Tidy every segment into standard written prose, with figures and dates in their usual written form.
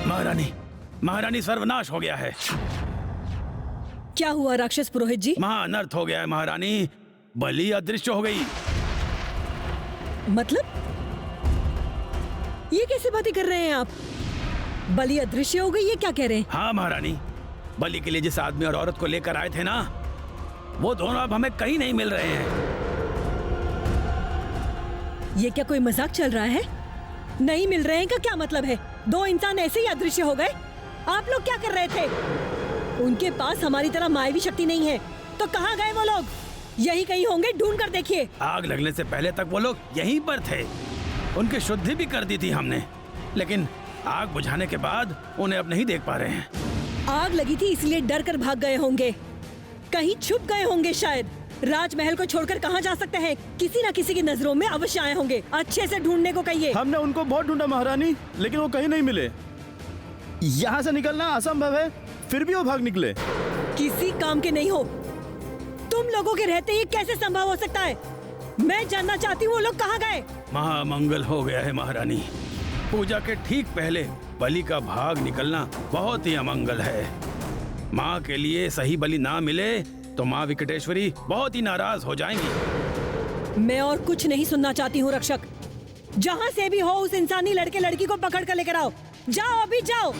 महारानी, महारानी सर्वनाश हो गया है। क्या हुआ राक्षस पुरोहित जी? महाअनर्थ हो गया है महारानी, बलि अदृश्य हो गई। मतलब ये कैसे बातें कर रहे हैं आप? बलि अदृश्य हो गई, ये क्या कह रहे हैं? हाँ महारानी, बलि के लिए जिस आदमी और औरत को लेकर आए थे ना, वो दोनों अब हमें कहीं नहीं मिल रहे हैं। ये क्या कोई मजाक चल रहा है? नहीं मिल रहे हैं का क्या मतलब है? दो इंसान ऐसे ही अदृश्य हो गए? आप लोग क्या कर रहे थे? उनके पास हमारी तरह मायावी शक्ति नहीं है, तो कहाँ गए वो लोग? यही कहीं होंगे, ढूंढ कर देखिए। आग लगने से पहले तक वो लोग यहीं पर थे। उनकी शुद्धि भी कर दी थी हमने, लेकिन आग बुझाने के बाद उन्हें अब नहीं देख पा रहे हैं। आग लगी थी इसलिए डर कर भाग गए होंगे, कहीं छुप गए होंगे शायद। राजमहल को छोड़कर कहाँ जा सकते हैं? किसी न किसी की नजरों में अवश्य आए होंगे। अच्छे से ढूंढने को कहिए। हमने उनको बहुत ढूंढा महारानी, लेकिन वो कहीं नहीं मिले। यहाँ से निकलना असंभव है, फिर भी वो भाग निकले। किसी काम के नहीं हो। तुम लोगों के रहते ये कैसे संभव हो सकता है? मैं जानना चाहती हूँ वो लोग कहाँ गए। महामंगल हो गया है महारानी। पूजा के ठीक पहले बलि का भाग निकलना बहुत ही अमंगल है। माँ के लिए सही बलि ना मिले तो माँ विकटेश्वरी बहुत ही नाराज हो जाएंगी। मैं और कुछ नहीं सुनना चाहती हूँ रक्षक। जहाँ से भी हो उस इंसानी लड़के लड़की को पकड़ कर लेकर आओ। जाओ, अभी जाओ।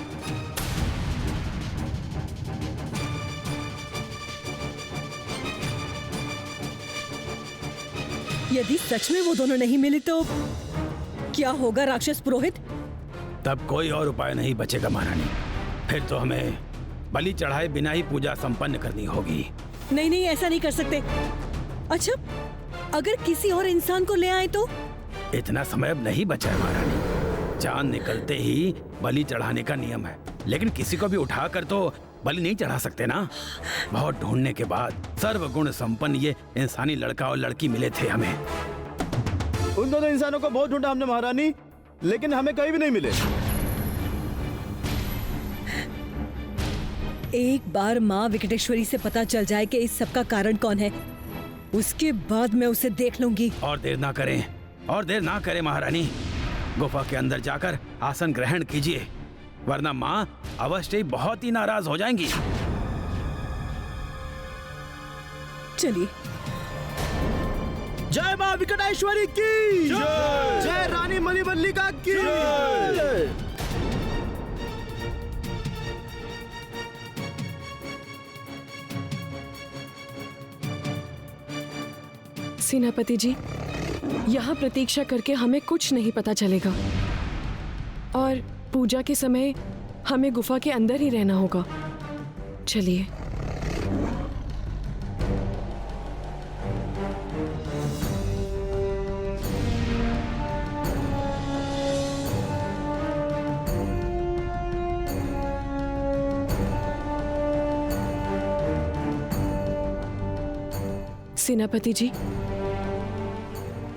यदि सच में वो दोनों नहीं मिले तो क्या होगा राक्षस पुरोहित? तब कोई और उपाय नहीं बचेगा महारानी। फिर तो हमें बलि चढ़ाए बिना ही पूजा संपन्न करनी होगी। नहीं नहीं, ऐसा नहीं कर सकते। अच्छा, अगर किसी और इंसान को ले आए तो? इतना समय अब नहीं बचा है महारानी। चांद निकलते ही बलि चढ़ाने का नियम है, लेकिन किसी को भी उठाकर तो बलि नहीं चढ़ा सकते ना। बहुत ढूंढने के बाद सर्वगुण संपन्न ये इंसानी लड़का और लड़की मिले थे हमें। उन दोनों इंसानों को बहुत ढूंढा हमने महारानी, लेकिन हमें कहीं भी नहीं मिले। एक बार माँ विकटेश्वरी से पता चल जाए कि इस सब का कारण कौन है, उसके बाद मैं उसे देख लूंगी। और देर ना करें, और देर ना करें महारानी। गुफा के अंदर जाकर आसन ग्रहण कीजिए, वरना माँ अवश्य ही बहुत ही नाराज हो जाएंगी। चलिए। जय माँ विकटेश्वरी की जय। जय रानी मणिमल्लिका की जय। सेनापति जी, यहाँ प्रतीक्षा करके हमें कुछ नहीं पता चलेगा और पूजा के समय हमें गुफा के अंदर ही रहना होगा। चलिए। सेनापति जी,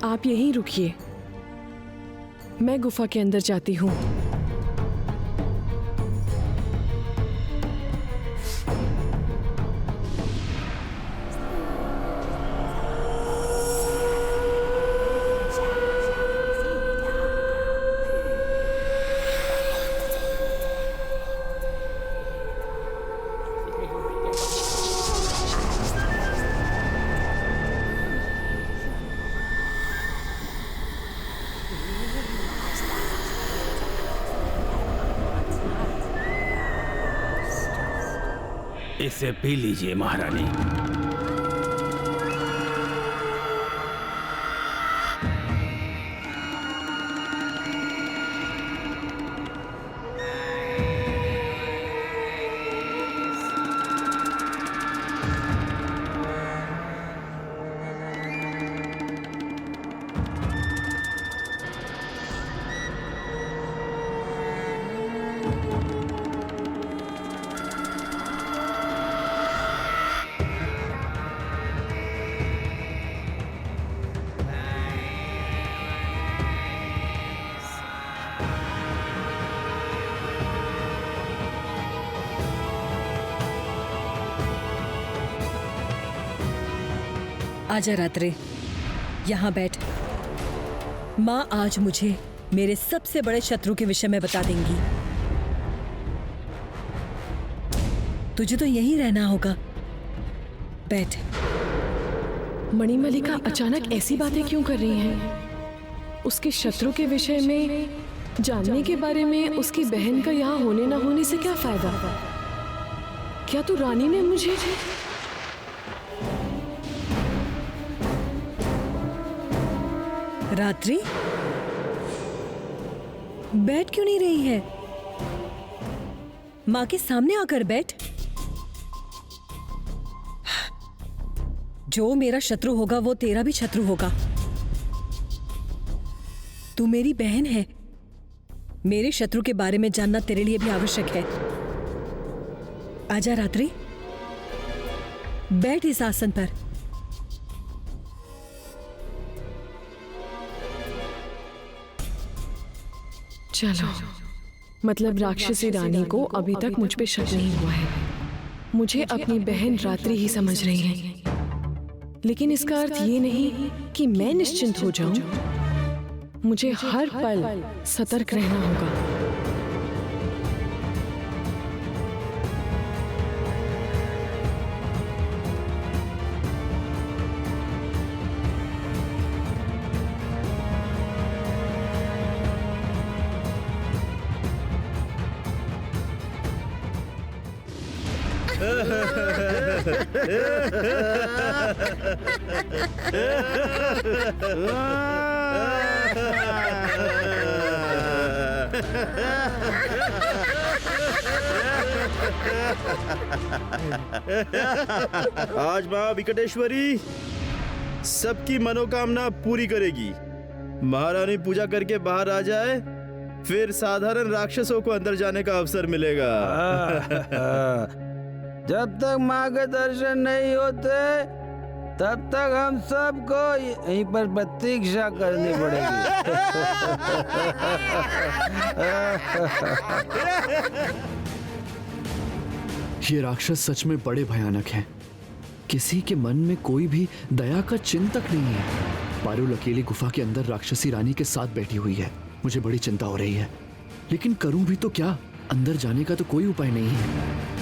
आप यहीं रुकिए, मैं गुफा के अंदर जाती हूँ। इसे पी लीजिए महारानी। आजा रात्रे, यहाँ बैठ। माँ आज मुझे मेरे सबसे बड़े शत्रु के विषय में बता देंगी। तुझे तो यहीं रहना होगा। बैठ। मणिमल्लिका अचानक ऐसी बातें क्यों कर रही हैं? उसके शत्रु के विषय में जानने के बारे में उसकी बहन का यहाँ होने ना होने से क्या फायदा? क्या तू रानी ने मुझे... रात्रि, बैठ क्यों नहीं रही है? माँ के सामने आकर बैठ। जो मेरा शत्रु होगा वो तेरा भी शत्रु होगा। तू मेरी बहन है। मेरे शत्रु के बारे में जानना तेरे लिए भी आवश्यक है। आजा रात्रि, बैठ इस आसन पर। चलो, मतलब राक्षसी रानी को अभी तक मुझ पे शक नहीं हुआ है। मुझे अपनी बहन रात्रि ही समझ रही है, लेकिन इसका अर्थ ये नहीं कि मैं निश्चिंत हो जाऊं। मुझे हर पल सतर्क रहना होगा। आज माँ विकटेश्वरी सबकी मनोकामना पूरी करेगी। महारानी पूजा करके बाहर आ जाए, फिर साधारण राक्षसों को अंदर जाने का अवसर मिलेगा। जब तक माँ के दर्शन नहीं होते तब तक हम सबको यहीं पर प्रतीक्षा करनी पड़ेगी। ये राक्षस सच में बड़े भयानक हैं। किसी के मन में कोई भी दया का चिन्ह तक नहीं है। पारुल अकेली गुफा के अंदर राक्षसी रानी के साथ बैठी हुई है। मुझे बड़ी चिंता हो रही है, लेकिन करूं भी तो क्या? अंदर जाने का तो कोई उपाय नहीं है।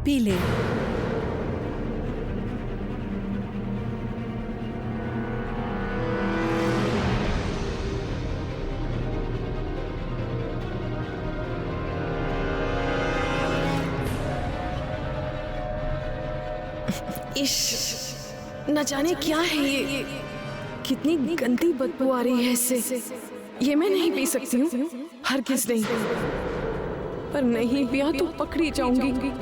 पी ले। न जाने क्या है ये, कितनी गंदी बदबू आ रही है इससे। ये मैं नहीं पी सकती हूँ, हरगिज़ नहीं। पर नहीं पिया तो पकड़ी जाऊंगी।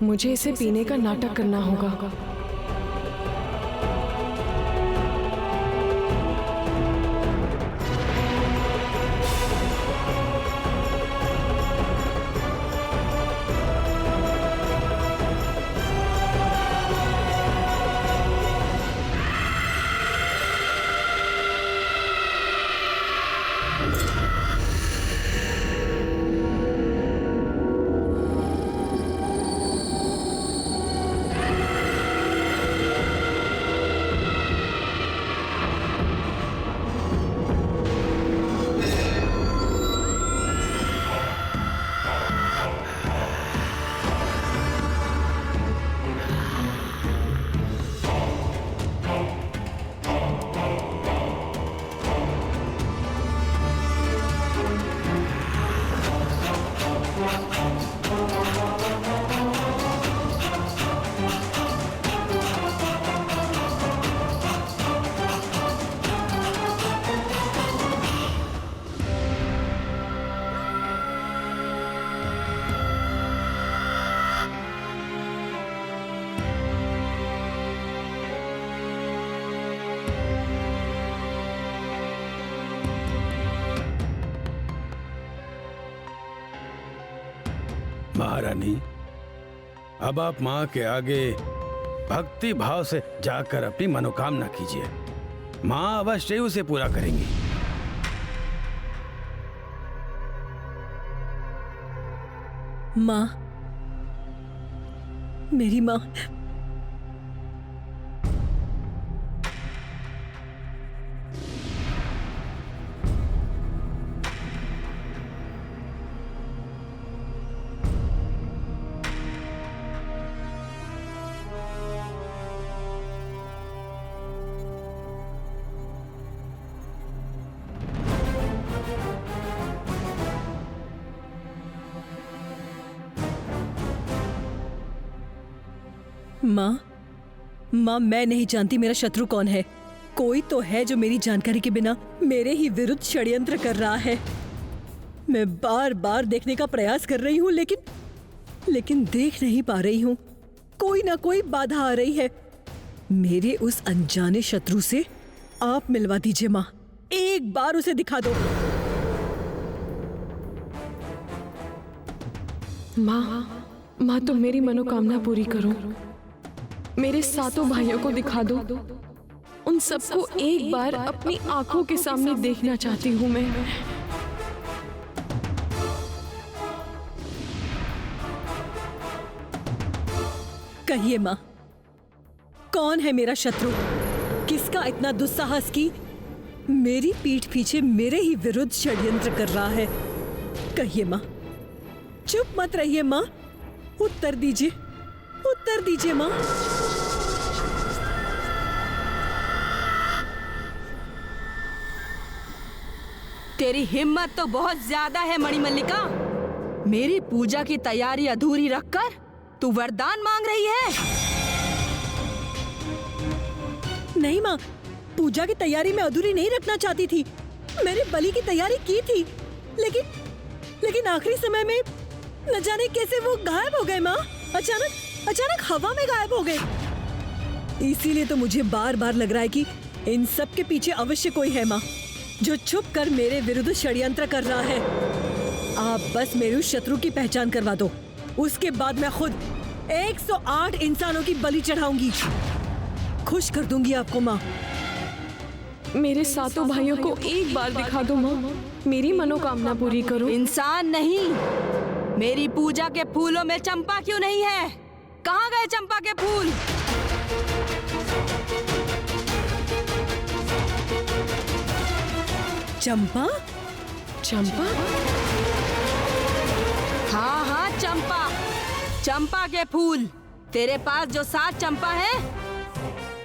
मुझे इसे पीने का नाटक करना होगा। महारानी, अब आप माँ के आगे भक्ति भाव से जाकर अपनी मनोकामना कीजिए। माँ अवश्य ही उसे पूरा करेंगी। माँ, मेरी माँ, माँ, मैं नहीं जानती मेरा शत्रु कौन है। कोई तो है जो मेरी जानकारी के बिना मेरे ही विरुद्ध षड्यंत्र कर रहा है। मैं बार बार देखने का प्रयास कर रही हूँ, लेकिन देख नहीं पा रही हूँ। कोई ना कोई बाधा आ रही है। मेरे उस अनजाने शत्रु से आप मिलवा दीजिए माँ, एक बार उसे दिखा दो। माँ तुम मेरी मनोकामना पूरी करो। मेरे सातों भाइयों को दिखा दो। उन सबको एक बार अपनी आंखों के सामने देखना चाहती हूँ मैं। कहिए माँ, कौन है मेरा शत्रु? किसका इतना दुस्साहस कि मेरी पीठ पीछे मेरे ही विरुद्ध षड्यंत्र कर रहा है? कहिए माँ, चुप मत रहिए माँ, उत्तर दीजिए, उत्तर दीजिए माँ। तेरी हिम्मत तो बहुत ज्यादा है मणिमल्लिका। मेरी पूजा की तैयारी अधूरी रखकर तू वरदान मांग रही है। नहीं माँ, पूजा की तैयारी मैं अधूरी नहीं रखना चाहती थी। मैंने बलि की तैयारी की थी, लेकिन आखिरी समय में न जाने कैसे वो गायब हो गए माँ। अचानक हवा में गायब हो गए। इसीलिए तो मुझे बार बार लग रहा है कि इन सब के पीछे अवश्य कोई है माँ, जो छुप कर मेरे विरुद्ध षड्यंत्र कर रहा है। आप बस मेरे उस शत्रु की पहचान करवा दो, उसके बाद मैं खुद 108 इंसानों की बलि चढ़ाऊंगी। खुश कर दूंगी आपको माँ। मेरे सातों भाइयों को एक बार दिखा दो माँ, मेरी मनोकामना पूरी करो। इंसान नहीं, मेरी पूजा के फूलों में चंपा क्यों नहीं है? कहाँ गए चंपा के फूल? चंपा? चंपा? हाँ, चंपा के फूल। तेरे पास जो 7 चंपा है,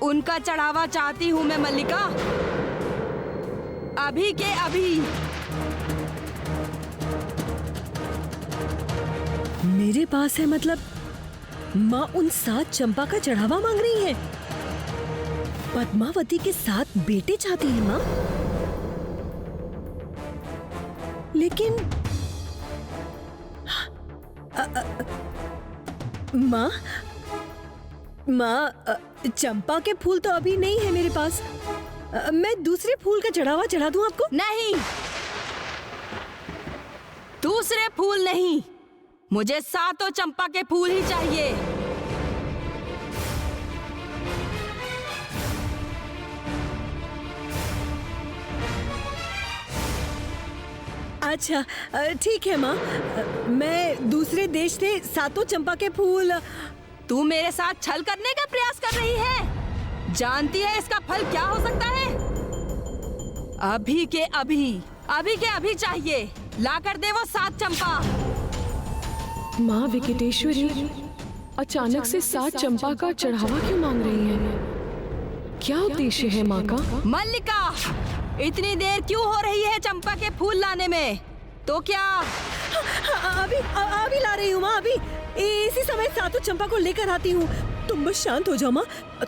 उनका चढ़ावा चाहती हूँ मैं मल्लिका, अभी के अभी। मेरे पास है मतलब माँ उन 7 चंपा का चढ़ावा मांग रही है? पद्मावती के 7 बेटे चाहती है माँ? लेकिन माँ चंपा के फूल तो अभी नहीं है मेरे पास। मैं दूसरे फूल का चढ़ावा चढ़ा दूं आपको? नहीं, दूसरे फूल नहीं, मुझे 7 चंपा के फूल ही चाहिए। अच्छा ठीक है माँ, मैं दूसरे देश से 7 चंपा के फूल। तू मेरे साथ छल करने का प्रयास कर रही है? जानती है इसका फल क्या हो सकता है? अभी के अभी चाहिए। ला कर दे वो 7 चंपा। माँ विकटेश्वरी अचानक से 7 चंपा का चढ़ावा क्यों मांग रही हैं? क्या उद्देश्य है माँ का? मल्लिका, इतनी देर क्यों हो रही है चंपा के फूल लाने में? तो क्या अभी ला रही हूँ माँ, अभी इसी समय 7 चंपा को लेकर आती हूँ। तुम बस शांत हो जाओ माँ,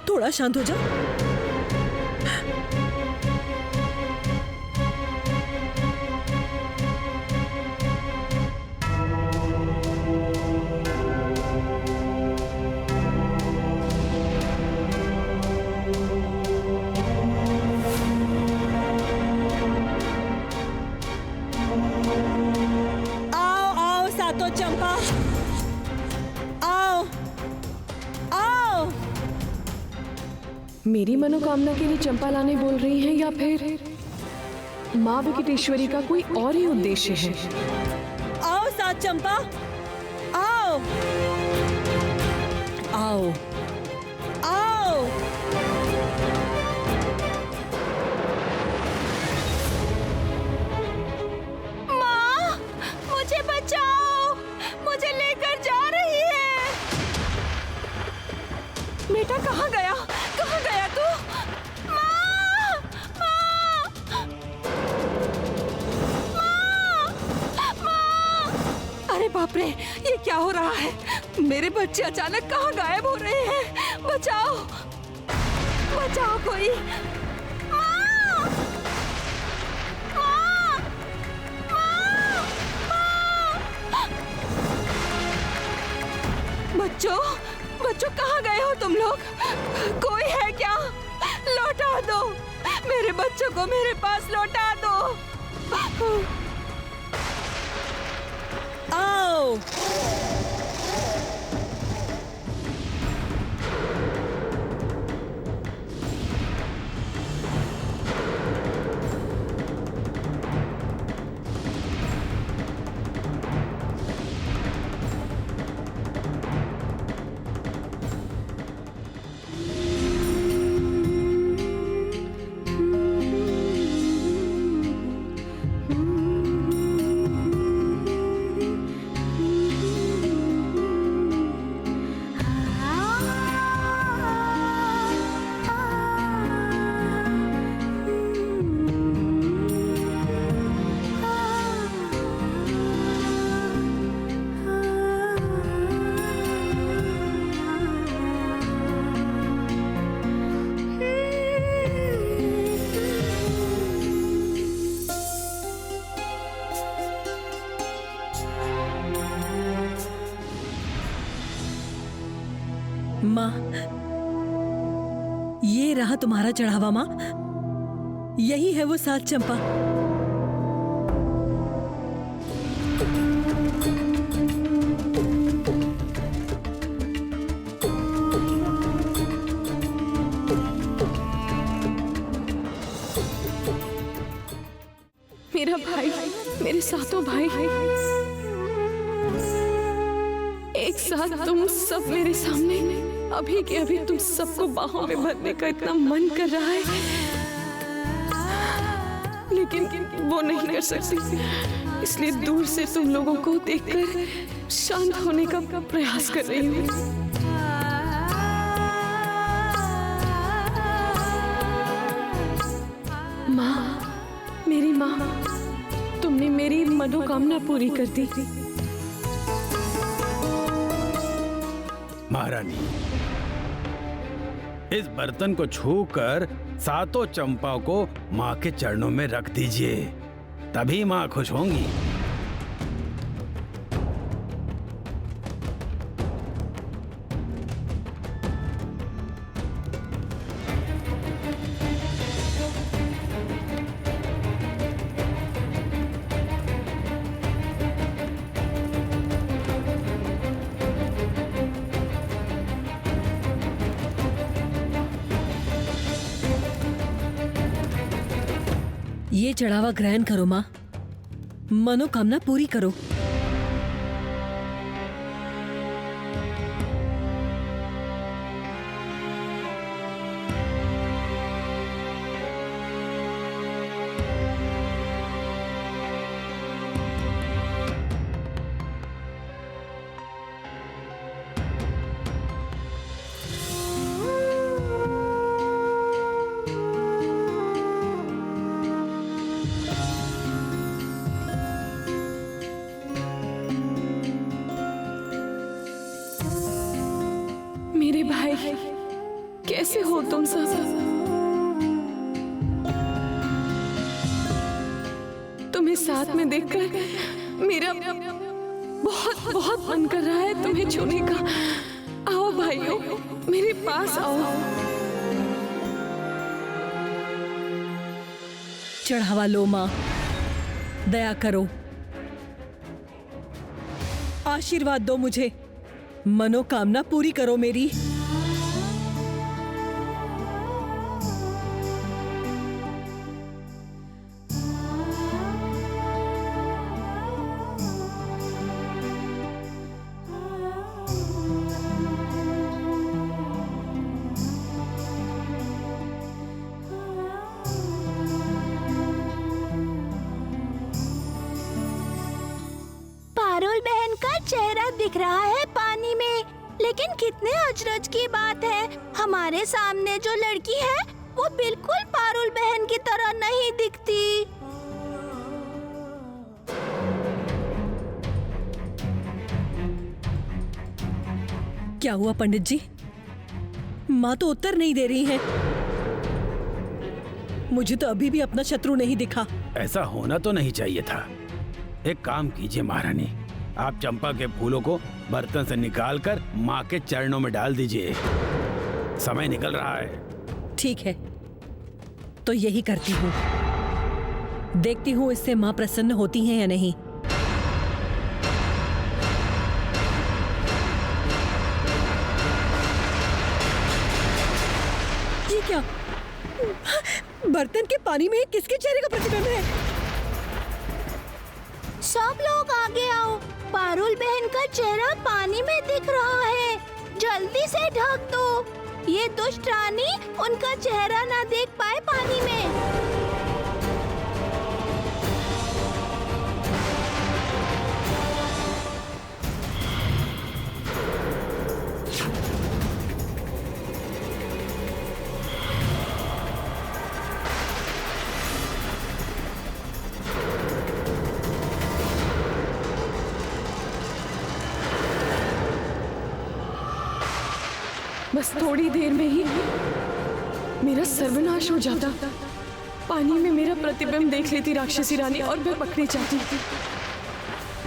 थोड़ा शांत हो जाओ। आओ 7 चंपा, आओ मेरी मनोकामना के लिए चंपा लाने बोल रही हैं या फिर माँ विकटेश्वरी का कोई और ही उद्देश्य है? आओ सात चंपा, आओ आओ आओ। माँ, मुझे बचाओ, मुझे लेकर जा रही है। बेटा कहाँ गया तू? माँ, माँ, माँ, माँ। अरे बाप रे, ये क्या हो रहा है? मेरे बच्चे अचानक कहाँ गायब हो रहे हैं? बचाओ, बचाओ कोई। माँ, माँ, माँ, माँ। बच्चों, बच्चों कहाँ गए हो तुम लोग? कोई है क्या? लौटा दो मेरे बच्चों को, मेरे पास लौटा दो। आओ। माँ, ये रहा तुम्हारा चढ़ावा माँ। यही है वो सात चंपा। मेरा भाई, मेरे सातों भाई एक साथ, तुम सब मेरे सामने। अभी के अभी तुम सबको बाहों में भरने का इतना मन कर रहा है, लेकिन वो नहीं कर सकती। इसलिए दूर से तुम लोगों को देखकर शांत होने का प्रयास कर रही हूँ। माँ, मेरी माँ, तुमने मेरी मनोकामना पूरी कर दी। महारानी, इस बर्तन को छूकर सातों चंपा को माँ के चरणों में रख दीजिए, तभी माँ खुश होंगी। ये चढ़ावा ग्रहण करो माँ, मनोकामना पूरी करो। मेरे भाई, कैसे हो तुम सब? तुम्हें साथ में देखकर मेरा बहुत बहुत मन कर रहा है तुम्हें छूने का। आओ भाइयों, मेरे पास आओ। चढ़ावा लो माँ, दया करो, आशीर्वाद दो मुझे, मनोकामना पूरी करो मेरी। पारुल बहन का चेहरा दिख रहा है पानी में, लेकिन कितने अचरज की बात है, हमारे सामने जो लड़की है वो बिल्कुल पारुल बहन की तरह नहीं दिखती। क्या हुआ पंडित जी? माँ तो उत्तर नहीं दे रही है। मुझे तो अभी भी अपना शत्रु नहीं दिखा। ऐसा होना तो नहीं चाहिए था। एक काम कीजिए महारानी, आप चंपा के फूलों को बर्तन से निकालकर माँ के चरणों में डाल दीजिए। समय निकल रहा है। ठीक है, तो यही करती हूँ। देखती हूँ इससे माँ प्रसन्न होती हैं या नहीं। ये क्या? बर्तन के पानी में किसके चेहरे का प्रतिबिंब है? सब लोग आगे आओ, पारुल बहन का चेहरा पानी में दिख रहा है, जल्दी से ढक दो। ये दुष्ट रानी उनका चेहरा ना देख पाए पानी में। बस थोड़ी देर में ही मेरा सर्वनाश हो जाता। पानी में मेरा प्रतिबिंब देख लेती राक्षसी रानी और मैं पकड़ी जाती।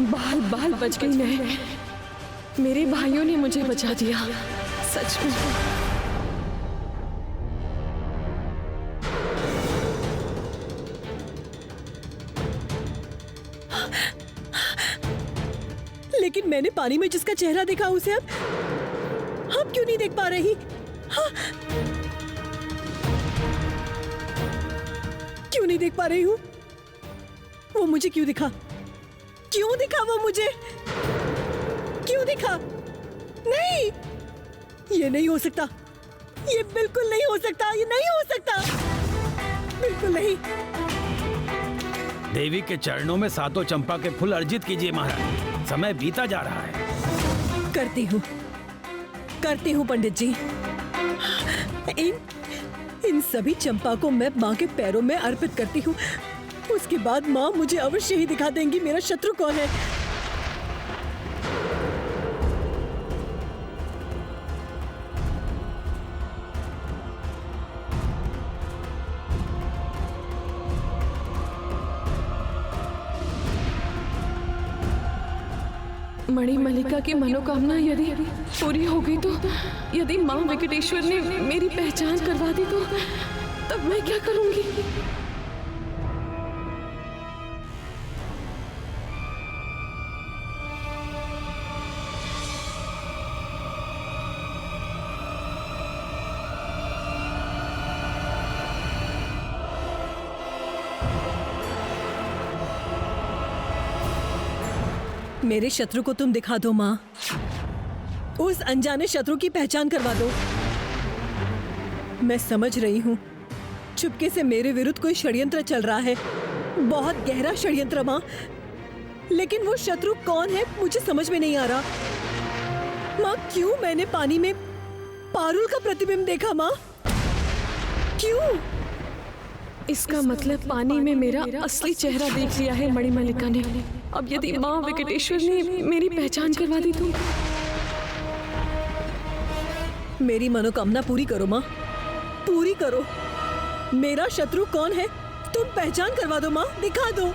बाल बाल बच गई मैं। मेरे भाइयों ने मुझे बचा दिया, सच में। लेकिन मैंने पानी में जिसका चेहरा देखा उसे अब क्यों नहीं देख पा रही? हाँ? क्यों नहीं देख पा रही हूँ? वो मुझे क्यों दिखा? क्यों दिखा वो मुझे? क्यों दिखा? नहीं, ये नहीं हो सकता। ये बिल्कुल नहीं हो सकता। ये नहीं हो सकता, बिल्कुल नहीं। देवी के चरणों में सातों चंपा के फूल अर्जित कीजिए महारानी। समय बीता जा रहा है। करती हूँ पंडित जी। इन सभी चंपा को मैं माँ के पैरों में अर्पित करती हूँ। उसके बाद माँ मुझे अवश्य ही दिखा देंगी मेरा शत्रु कौन है। मणिमल्लिका की मनोकामना यदि पूरी हो गई तो, यदि माँ वेंकटेश्वर ने मेरी पहचान करवा दी तो तब मैं क्या करूंगी? मेरे शत्रु को तुम दिखा दो माँ। उस अनजाने शत्रु की पहचान करवा दो। मैं समझ रही हूँ चुपके से मेरे विरुद्ध कोई षड्यंत्र चल रहा है, बहुत गहरा षड्यंत्र माँ। लेकिन वो शत्रु कौन है मुझे समझ में नहीं आ रहा। माँ, क्यों मैंने पानी में पारुल का प्रतिबिंब देखा माँ? क्यों? इसका मतलब पानी में मेरा असली चेहरा देख लिया है मणिमल्लिका ने। अब यदि माँ वेंकटेश्वर ने मेरी पहचान करवा दी तो? मेरी मनोकामना पूरी करो माँ, पूरी करो। मेरा शत्रु कौन है तुम पहचान करवा दो माँ, दिखा दो।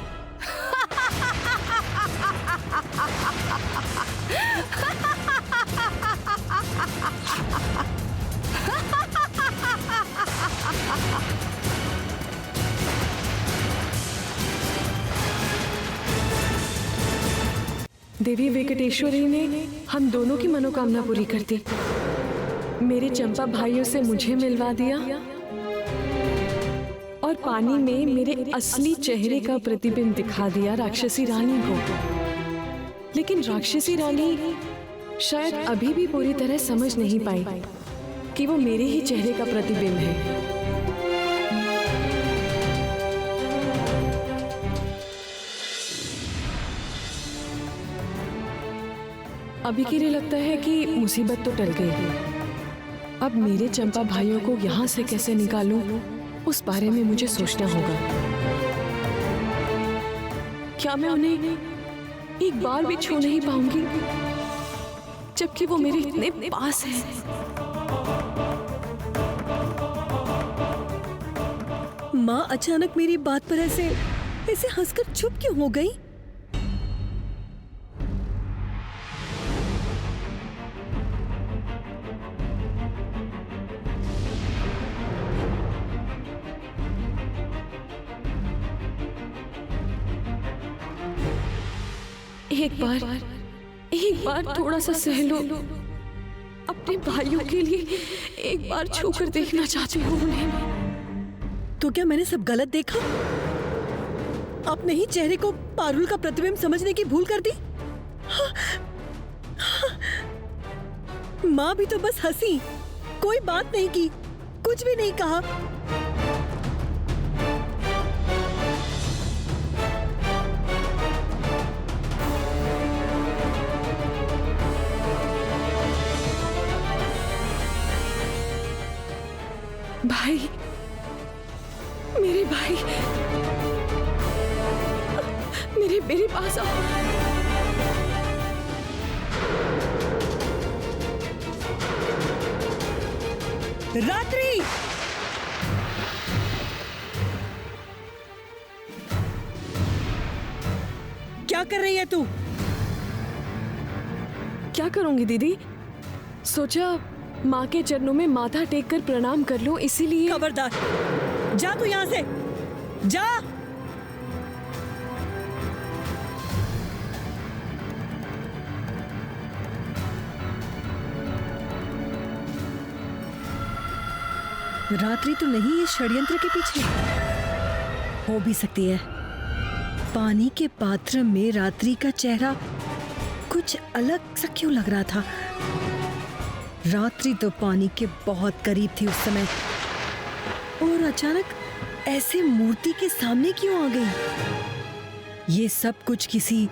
देवी वेंकटेश्वरी ने हम दोनों की मनोकामना पूरी कर दी। मेरे चंपा भाइयों से मुझे मिलवा दिया और पानी में मेरे असली चेहरे का प्रतिबिंब दिखा दिया राक्षसी रानी को। लेकिन राक्षसी रानी शायद अभी भी पूरी तरह समझ नहीं पाई कि वो मेरे ही चेहरे का प्रतिबिंब है। अभी के लिए लगता है कि मुसीबत तो टल गई। अब मेरे चंपा भाइयों को यहाँ से कैसे निकालूं, उस बारे में मुझे सोचना होगा। क्या मैं उन्हें एक बार भी छू नहीं पाऊंगी, जबकि वो मेरे इतने पास हैं? माँ अचानक मेरी बात पर ऐसे हंसकर चुप क्यों हो गई? एक बार थोड़ा सा सह लो। अपने भाइयों के लिए एक बार छूकर देखना चाहती हूँ उन्हें। तो क्या मैंने सब गलत देखा? अपने ही चेहरे को पारुल का प्रतिबिंब समझने की भूल कर दी? माँ भी तो बस हंसी, कोई बात नहीं की, कुछ भी नहीं कहा। भाई, मेरे भाई, मेरे पास आओ। रात्रि, क्या कर रही है तू? क्या करूंगी दीदी? सोचा माँ के चरणों में माथा टेक कर प्रणाम कर लूं, इसीलिए। खबरदार, जा तू यहाँ से, जा। रात्रि तो नहीं है षड्यंत्र के पीछे? हो भी सकती है। पानी के पात्र में रात्रि का चेहरा कुछ अलग सा क्यों लग रहा था? रात्रि तो पानी के बहुत करीब थी उस समय, और अचानक ऐसे मूर्ति के सामने क्यों आ गई? ये सब कुछ किसी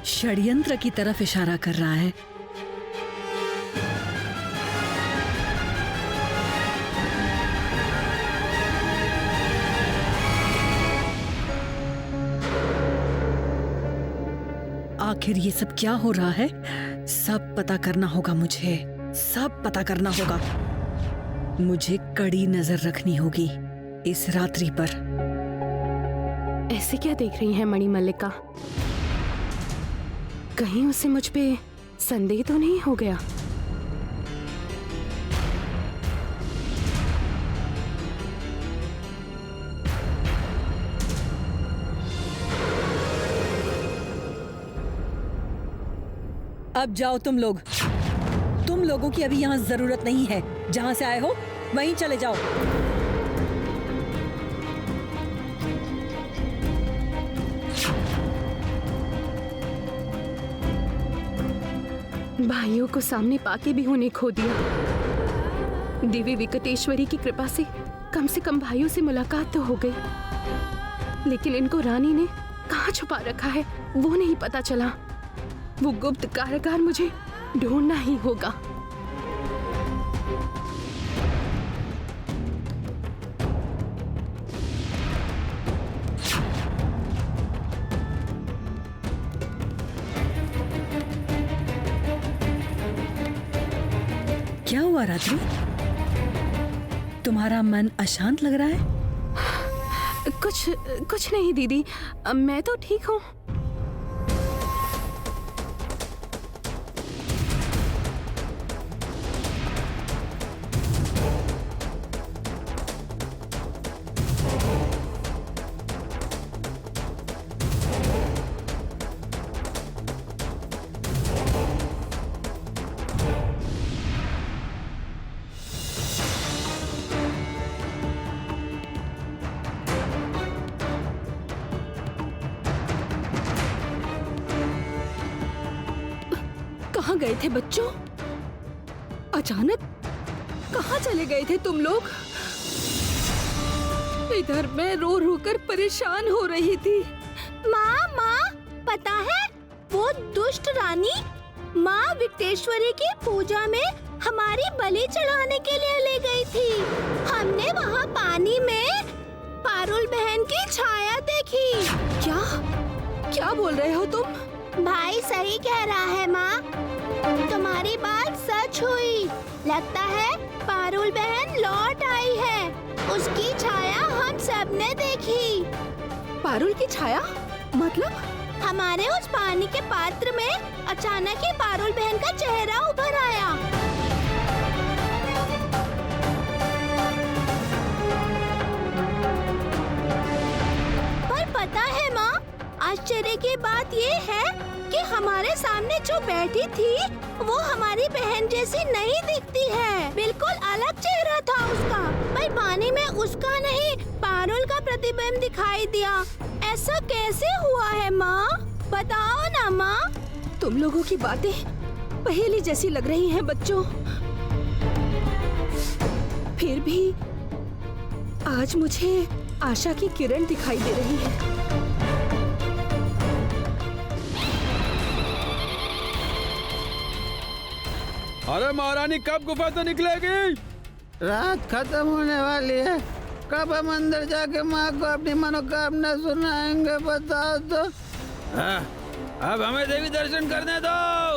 षड्यंत्र की तरफ इशारा कर रहा है। आखिर ये सब क्या हो रहा है? सब पता करना होगा मुझे, सब पता करना होगा। मुझे कड़ी नजर रखनी होगी इस रात्रि पर। ऐसे क्या देख रही हैं मणिमल्लिका? कहीं उसे मुझ पे संदेह तो नहीं हो गया? अब जाओ तुम लोग। तुम लोगों की अभी यहाँ जरूरत नहीं है। जहाँ से आए हो वहीं चले जाओ। भाइयों को सामने पाके भी उन्हें खो दिया। देवी विकटेश्वरी की कृपा से कम भाइयों से मुलाकात तो हो गई, लेकिन इनको रानी ने कहाँ छुपा रखा है वो नहीं पता चला। वो गुप्त कारागार मुझे ढूंढना ही होगा। क्या हुआ रात्रि? तुम्हारा मन अशांत लग रहा है? कुछ नहीं दीदी, मैं तो ठीक हूँ। कहाँ गए थे बच्चों? अचानक कहाँ चले गए थे तुम लोग? इधर मैं रो रो कर परेशान हो रही थी। माँ, पता है वो दुष्ट रानी माँ विकटेश्वरी की पूजा में हमारी बलि चढ़ाने के लिए ले गई थी। हमने वहाँ पानी में पारुल बहन की छाया देखी। क्या क्या बोल रहे हो तुम? भाई सही कह रहा है माँ, तुम्हारी बात सच हुई। लगता है पारुल बहन लौट आई है। उसकी छाया हम सबने देखी। पारुल की छाया मतलब? हमारे उस पानी के पात्र में अचानक ही पारुल बहन का चेहरा उभर आया। पर पता है माँ, आश्चर्य की बात ये है कि हमारे सामने जो बैठी थी वो हमारी बहन जैसी नहीं दिखती है। बिल्कुल अलग चेहरा था उसका। पर पानी में उसका नहीं, पारुल का प्रतिबिंब दिखाई दिया। ऐसा कैसे हुआ है माँ? बताओ ना माँ। तुम लोगों की बातें पहेली जैसी लग रही हैं बच्चों। फिर भी आज मुझे आशा की किरण दिखाई दे रही है। अरे महारानी कब गुफा से निकलेगी? रात खत्म होने वाली है। कब हम अंदर जाके माँ को अपनी मनोकामना सुनाएंगे बताओ तो? हाँ, अब हमें देवी दर्शन करने दो।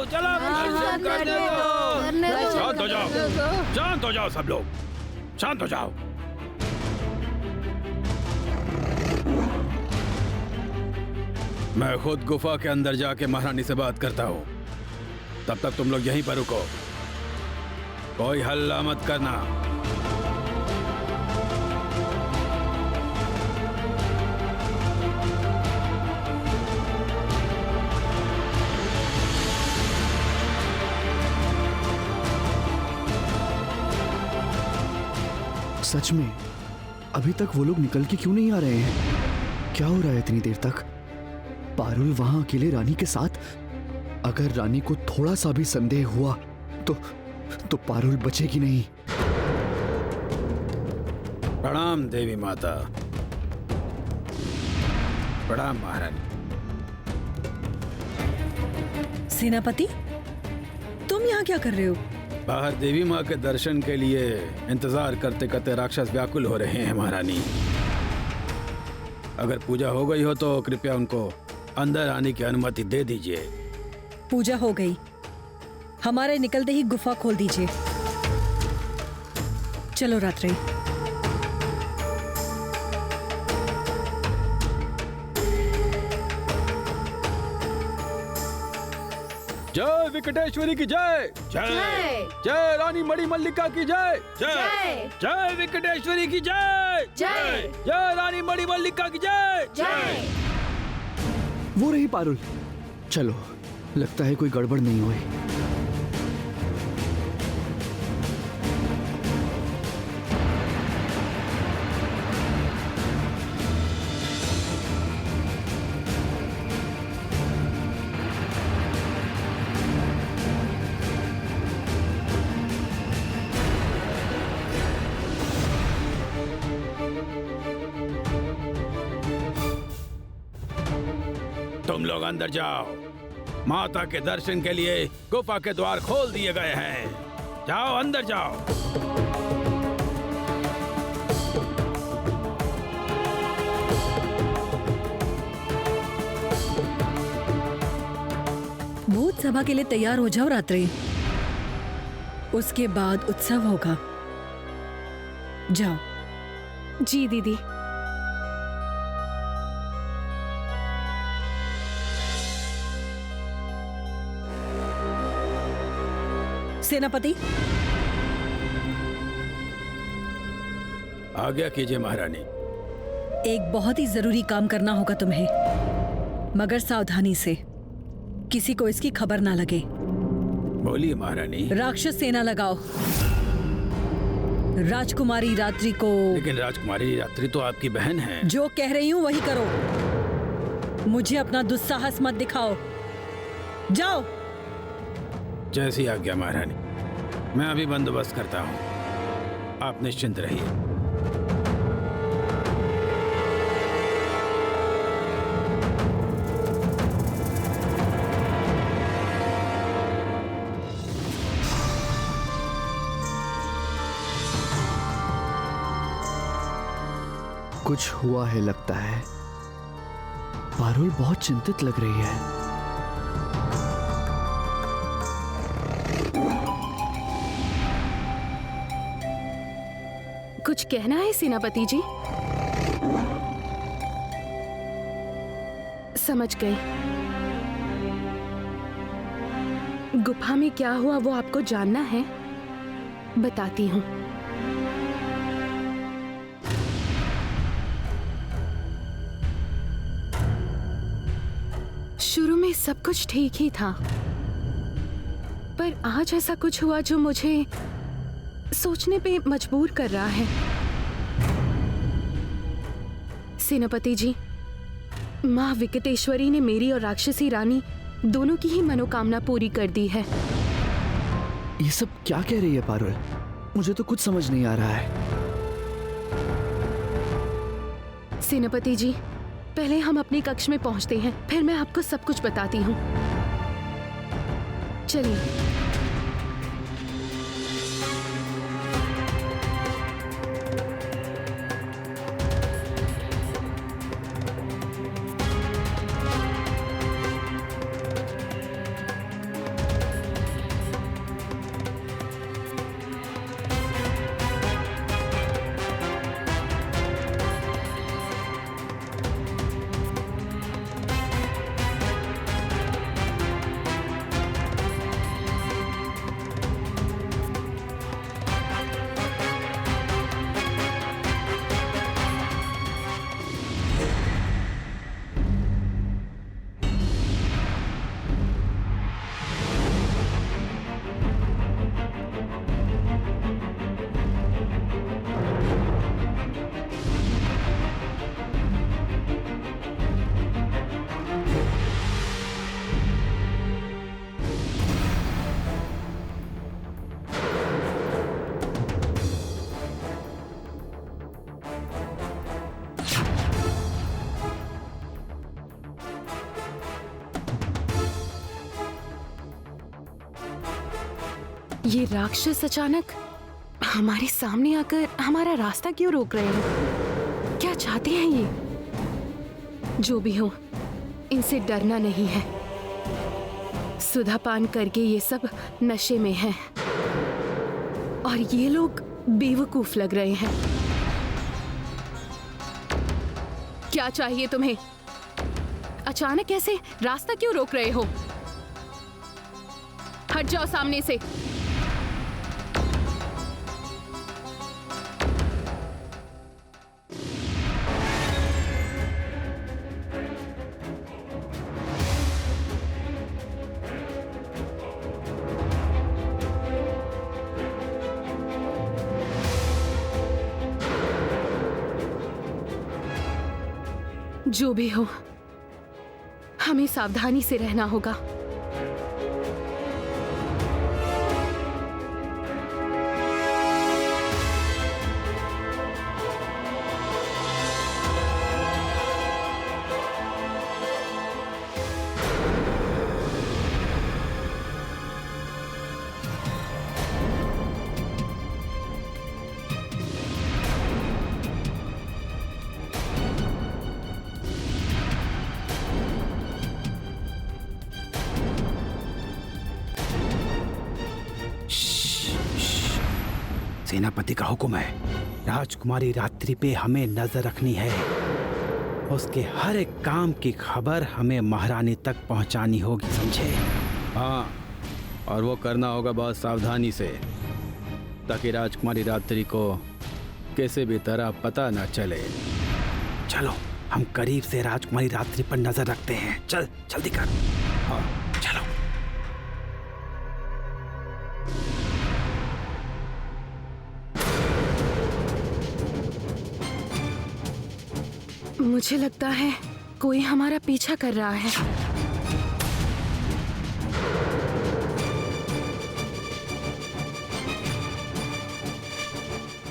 चलो दर्शन करने दो। शांत हो जाओ, शांत हो जाओ सब लोग, शांत हो जाओ। मैं खुद गुफा के अंदर जाके महारानी से बात करता हूँ। तब तक तुम लोग यहीं पर रुको, कोई हल्ला मत करना। सच में अभी तक वो लोग निकल के क्यों नहीं आ रहे हैं? क्या हो रहा है इतनी देर तक? पारुल वहां अकेले रानी के साथ? अगर रानी को थोड़ा सा भी संदेह हुआ तो पारुल बचेगी नहीं। प्रणाम देवी माता। प्रणाम महारानी। सेनापति, तुम यहाँ क्या कर रहे हो? बाहर देवी माँ के दर्शन के लिए इंतजार करते करते राक्षस व्याकुल हो रहे हैं महारानी। अगर पूजा हो गई हो तो कृपया उनको अंदर आने की अनुमति दे दीजिए। पूजा हो गई, हमारे निकलते ही गुफा खोल दीजिए। चलो रात्रि। जय विकटेश्वरी की जय। जय जय रानी मणिमल्लिका की जय। जय जय विकटेश्वरी की जय। जय जय रानी मणिमल्लिका की जय। जय। वो रही पारुल। चलो, लगता है कोई गड़बड़ नहीं हुई। तुम लोग अंदर जाओ। माता के दर्शन के लिए गुफा के द्वार खोल दिए गए हैं। जाओ अंदर जाओ। भूत सभा के लिए तैयार हो जाओ रात्रि। उसके बाद उत्सव होगा। जाओ। जी दीदी। सेनापति, आज्ञा कीजिए महारानी। एक बहुत ही जरूरी काम करना होगा तुम्हें, मगर सावधानी से, किसी को इसकी खबर ना लगे। बोलिए महारानी। राक्षस सेना लगाओ। राजकुमारी रात्रि को। लेकिन राजकुमारी रात्रि तो आपकी बहन है। जो कह रही हूँ वही करो। मुझे अपना दुस्साहस मत दिखाओ। जाओ। जैसी आज्ञा महारानी। मैं अभी बंदोबस्त करता हूँ, आप निश्चिंत रहिए। कुछ हुआ है लगता है। पारुल बहुत चिंतित लग रही है। कुछ कहना है सेनापति जी? समझ गई। गुफा में क्या हुआ वो आपको जानना है? बताती हूँ। शुरू में सब कुछ ठीक ही था, पर आज ऐसा कुछ हुआ जो मुझे सोचने पे मजबूर कर रहा है। सेनापति जी, माँ विकटेश्वरी ने मेरी और राक्षसी रानी दोनों की ही मनोकामना पूरी कर दी है। ये सब क्या कह रही है पारुल? मुझे तो कुछ समझ नहीं आ रहा है। सेनापति जी, पहले हम अपने कक्ष में पहुंचते हैं, फिर मैं आपको सब कुछ बताती हूँ। चलिए। ये राक्षस अचानक हमारे सामने आकर हमारा रास्ता क्यों रोक रहे हैं? क्या चाहते हैं ये? जो भी हो, इनसे डरना नहीं है। सुधापान करके ये सब नशे में हैं और ये लोग बेवकूफ लग रहे हैं। क्या चाहिए तुम्हें? अचानक ऐसे रास्ता क्यों रोक रहे हो? हट जाओ सामने से। जो भी हो, हमें सावधानी से रहना होगा। सेनापति का हुक्म है, राजकुमारी रात्रि पे हमें नजर रखनी है। उसके हर एक काम की खबर हमें महारानी तक पहुंचानी होगी, समझे? हाँ, और वो करना होगा बहुत सावधानी से, ताकि राजकुमारी रात्रि को किसी भी तरह पता न चले। चलो, हम करीब से राजकुमारी रात्रि पर नजर रखते हैं। चल, जल्दी कर। हाँ, चलो। मुझे लगता है कोई हमारा पीछा कर रहा है।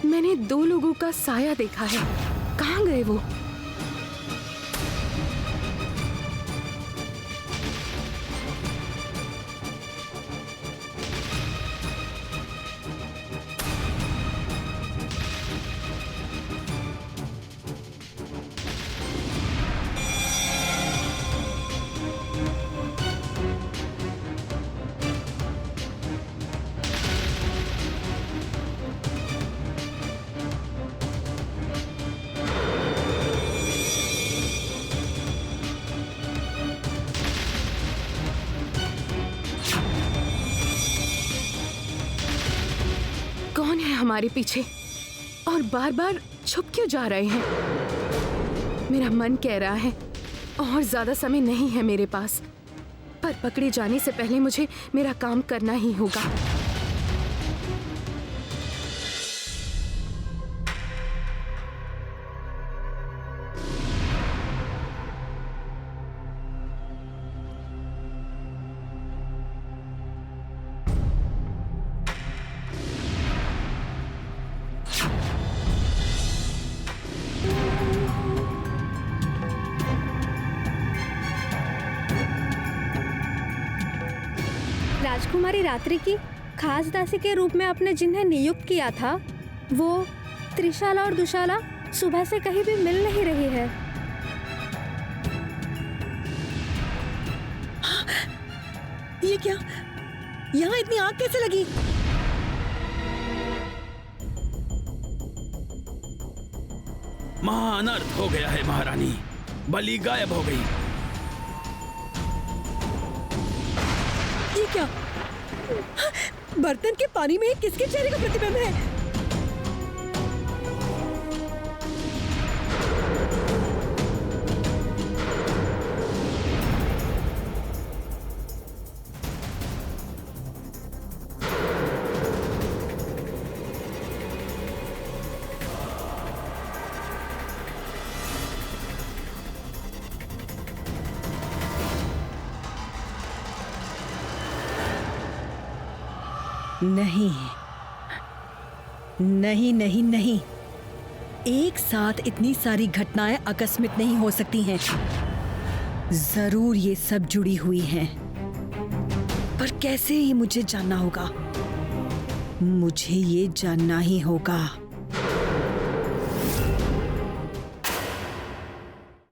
मैंने 2 लोगों का साया देखा है। कहाँ गए वो? हमारे पीछे और बार बार छुप क्यों जा रहे हैं? मेरा मन कह रहा है और ज्यादा समय नहीं है मेरे पास, पर पकड़े जाने से पहले मुझे मेरा काम करना ही होगा। राजकुमारी रात्रि की खास दासी के रूप में आपने जिन्हें नियुक्त किया था, वो त्रिशाला और दुशाला सुबह से कहीं भी मिल नहीं रही है। ये क्या? यहाँ इतनी आग कैसे लगी? महाअनर्थ हो गया है महारानी, बलि गायब हो गई। ये क्या? बर्तन के पानी में किसके चेहरे का प्रतिबिंब है? नहीं नहीं नहीं नहीं, एक साथ इतनी सारी घटनाएं आकस्मिक नहीं हो सकती हैं। जरूर ये सब जुड़ी हुई हैं, पर कैसे ये मुझे जानना होगा। मुझे ये जानना ही होगा।